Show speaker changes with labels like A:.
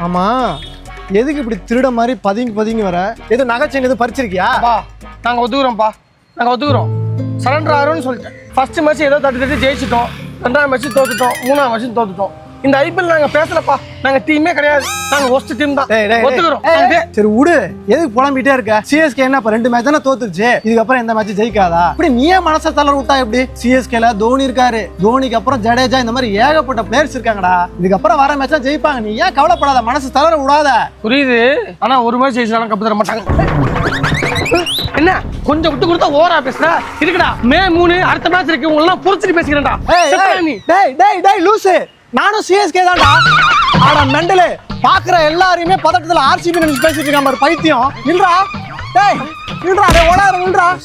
A: ஆமா, எதுக்கு இப்படி திருட மாதிரி பதுங்கி வர? எது நகைச்சேன் எதுவும் பறிச்சிருக்கியா?
B: நாங்க ஒத்துக்கிறோம். சரண்டர் ஆகிறோம்னு சொல்லிட்டேன். ஃபர்ஸ்ட் மேட்ச் ஏதோ தட்டி ஜெயிச்சிட்டோம், 2ஆம் மேட்ச் தோத்துட்டோம், 3ஆம் மேட்ச் தோத்துட்டோம். இந்த ஐபிஎல் நாங்க பேசலப்பா, நாங்க டீமே கிடையாது, நாங்க ஒஸ்ட் டீம் தான். ஒத்துக்கிறோம்.
A: சரி விடு, எதுக்கு புலம்பிட்டே இருக்க? சிஎஸ்கே என்ன இப்ப 2 மேட்ச் தானே தோத்துருச்சு, இதுக்கப்புறம் எந்த மேட்ச் ஜெயிக்காதா? இப்படி நீயே மனசை தளர விட்டா எப்படி? சிஎஸ்கேல தோனி இருக்காரு, தோனிக்கு அப்புறம் ஜடேஜா, இந்த மாதிரி ஏகப்பட்ட பிளேயர்ஸ் இருக்காங்கடா. இதுக்கப்புறம் வர மேட்சா ஜெயிப்பாங்க, நீ ஏன் கவலைப்படாத, மனசு தளர விடாத.
B: புரியுது, ஆனா ஒரு மேட்ச் ஜெயிச்சாலும் கப்பு தர மாட்டாங்க. என்ன கொஞ்சம் விட்டு கொடுத்தா ஓரா பேசுற? இருக்குடா, மே 3 அடுத்த மேட்ச் இருக்கு, உங்களெல்லாம் புரிச்சுட்டு பேசிக்கிறேன்டா.
A: டேய் லூசு, நானும் சிஎஸ்கே தான்டா. ஆனா மெண்டலு பாக்குற எல்லாரையுமே பதட்டத்துல ஆர்சிபி நினைச்சு பேசிட்டு இருக்காம ஒரு பைத்தியம். நில்றா, டேய் நில்றா, டேய் ஓடாத நில்றா.